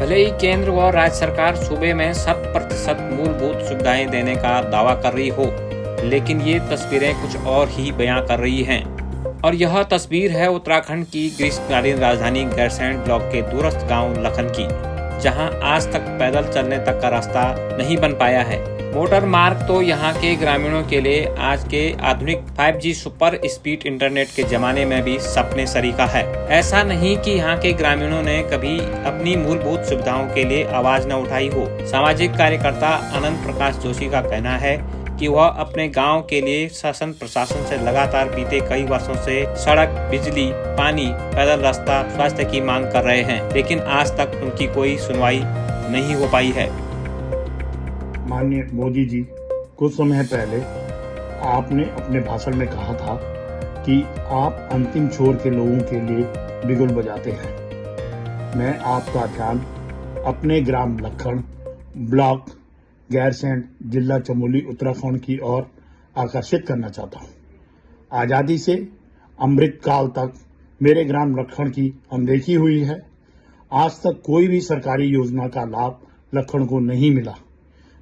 भले ही केंद्र व राज्य सरकार सूबे में 100% मूलभूत सुविधाएं देने का दावा कर रही हो, लेकिन ये तस्वीरें कुछ और ही बयां कर रही हैं। और यह तस्वीर है उत्तराखंड की ग्रीष्मकालीन राजधानी गैरसैंण ब्लॉक के दूरस्थ गांव लखन की, जहां आज तक पैदल चलने तक का रास्ता नहीं बन पाया है। मोटर मार्ग तो यहाँ के ग्रामीणों के लिए आज के आधुनिक 5G सुपर स्पीड इंटरनेट के जमाने में भी सपने सरीखा है। ऐसा नहीं कि यहाँ के ग्रामीणों ने कभी अपनी मूलभूत सुविधाओं के लिए आवाज न उठाई हो। सामाजिक कार्यकर्ता अनंत प्रकाश जोशी का कहना है कि वह अपने गांव के लिए शासन प्रशासन से लगातार बीते कई वर्षों से सड़क, बिजली, पानी, पैदल रास्ता, स्वास्थ्य की मांग कर रहे हैं, लेकिन आज तक उनकी कोई सुनवाई नहीं हो पाई है। माननीय मोदी जी, कुछ समय पहले आपने अपने भाषण में कहा था कि आप अंतिम छोर के लोगों के लिए बिगुल बजाते हैं। मैं आपका ध्यान अपने ग्राम लखन, ब्लॉक गैरसैंण, जिला चमोली, उत्तराखंड की ओर आकर्षित करना चाहता हूँ। आज़ादी से अमृत काल तक मेरे ग्राम लखन की अनदेखी हुई है। आज तक कोई भी सरकारी योजना का लाभ लखन को नहीं मिला।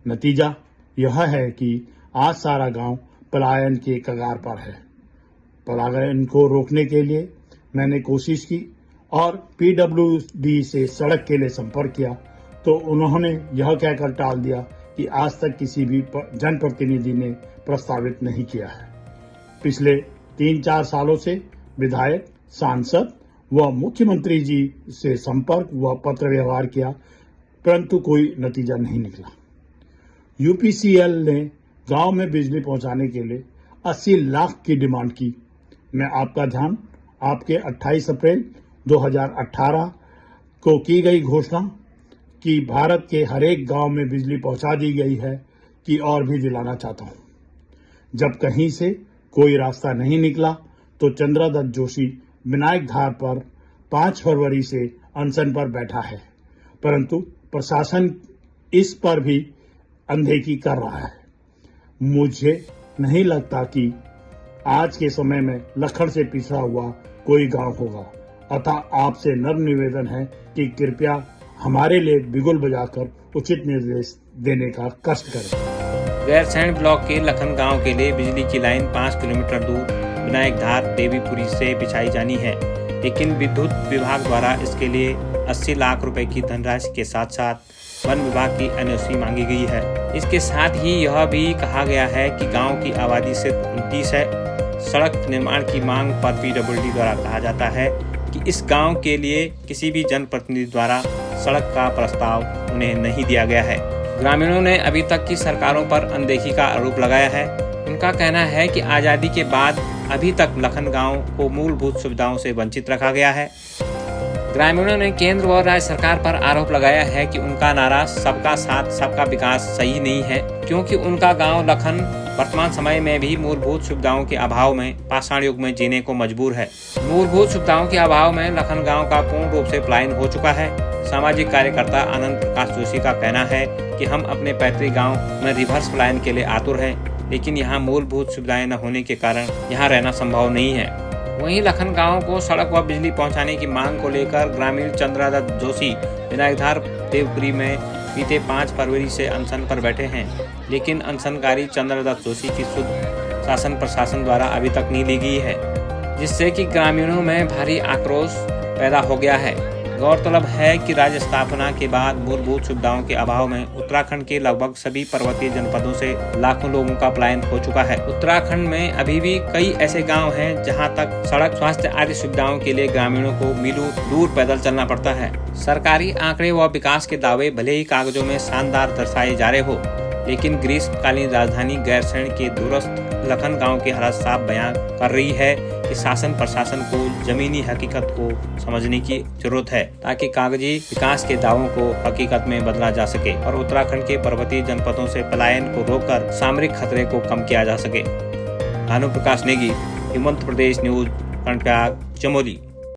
नतीजा यह है कि आज सारा गांव पलायन के कगार पर है। पलायन को रोकने के लिए मैंने कोशिश की और PWD से सड़क के लिए संपर्क किया, तो उन्होंने यह कहकर टाल दिया कि आज तक किसी भी जनप्रतिनिधि ने प्रस्तावित नहीं किया है। पिछले 3-4 सालों से विधायक, सांसद व मुख्यमंत्री जी से संपर्क व पत्र व्यवहार किया, परंतु कोई नतीजा नहीं निकला। UPCL ने गांव में बिजली पहुंचाने के लिए 80 लाख की डिमांड की। मैं आपका ध्यान आपके 28 अप्रैल 2018 को की गई घोषणा कि भारत के हरेक गांव में बिजली पहुंचा दी गई है कि और भी दिलाना चाहता हूं। जब कहीं से कोई रास्ता नहीं निकला तो चंद्रदत्त जोशी विनायक धार पर 5 फरवरी से अनशन पर बैठा है, परंतु प्रशासन इस पर भी अनदेखी कर रहा है। मुझे नहीं लगता कि आज के समय में लखन से पिछड़ा हुआ कोई गांव होगा, अतः आपसे नम्र निवेदन है कि कृपया हमारे लिए बिगुल बजाकर उचित निर्देश देने का कष्ट करें। गैरसैंण ब्लॉक के लखन गांव के लिए बिजली की लाइन 5 किलोमीटर दूर विनायक धार देवीपुरी से बिछाई जानी है, लेकिन विद्युत विभाग द्वारा इसके लिए 80 लाख रुपए की धनराशि के साथ साथ वन विभाग की NOC मांगी गई है। इसके साथ ही यह भी कहा गया है कि गांव की आबादी सिर्फ 29 है। सड़क निर्माण की मांग पर PWD द्वारा कहा जाता है कि इस गांव के लिए किसी भी जनप्रतिनिधि द्वारा सड़क का प्रस्ताव उन्हें नहीं दिया गया है। ग्रामीणों ने अभी तक की सरकारों पर अनदेखी का आरोप लगाया है। उनका कहना है कि आज़ादी के बाद अभी तक लखन गांव को मूलभूत सुविधाओं से वंचित रखा गया है। ग्रामीणों ने केंद्र व राज्य सरकार पर आरोप लगाया है कि उनका नारा सबका साथ सबका विकास सही नहीं है, क्योंकि उनका गांव लखन वर्तमान समय में भी मूलभूत सुविधाओं के अभाव में पाषाण युग में जीने को मजबूर है। मूलभूत सुविधाओं के अभाव में लखन गांव का पूर्ण रूप से पलायन हो चुका है। सामाजिक कार्यकर्ता अनंत प्रकाश जोशी का कहना है कि हम अपने पैतृक गाँव में रिवर्स पलायन के लिए आतुर हैं, लेकिन यहाँ मूलभूत सुविधाएं न होने के कारण यहाँ रहना संभव नहीं है। वहीं लखन गांव को सड़क व बिजली पहुंचाने की मांग को लेकर ग्रामीण चंद्रदत्त जोशी विनायक धार देवपुरी में बीते 5 फरवरी से अनशन पर बैठे हैं, लेकिन अनशनकारी चंद्रदत्त जोशी की सुध शासन प्रशासन द्वारा अभी तक नहीं ली गई है, जिससे कि ग्रामीणों में भारी आक्रोश पैदा हो गया है। गौरतलब है कि राज्य स्थापना के बाद मूलभूत सुविधाओं के अभाव में उत्तराखंड के लगभग सभी पर्वतीय जनपदों से लाखों लोगों का पलायन हो चुका है। उत्तराखंड में अभी भी कई ऐसे गांव हैं जहां तक सड़क, स्वास्थ्य आदि सुविधाओं के लिए ग्रामीणों को मीलों दूर पैदल चलना पड़ता है। सरकारी आंकड़े व विकास के दावे भले ही कागजों में शानदार दर्शाए जा रहे हो, लेकिन ग्रीष्मकालीन राजधानी गैरसैंण के दूरस्थ लखन गांव की हालत साफ बयां कर रही है कि शासन प्रशासन को जमीनी हकीकत को समझने की जरूरत है, ताकि कागजी विकास के दावों को हकीकत में बदला जा सके और उत्तराखंड के पर्वतीय जनपदों से पलायन को रोककर सामरिक खतरे को कम किया जा सके। भानु प्रकाश नेगी, हिमंत प्रदेश न्यूज, कर्णप्रयाग, चमोली।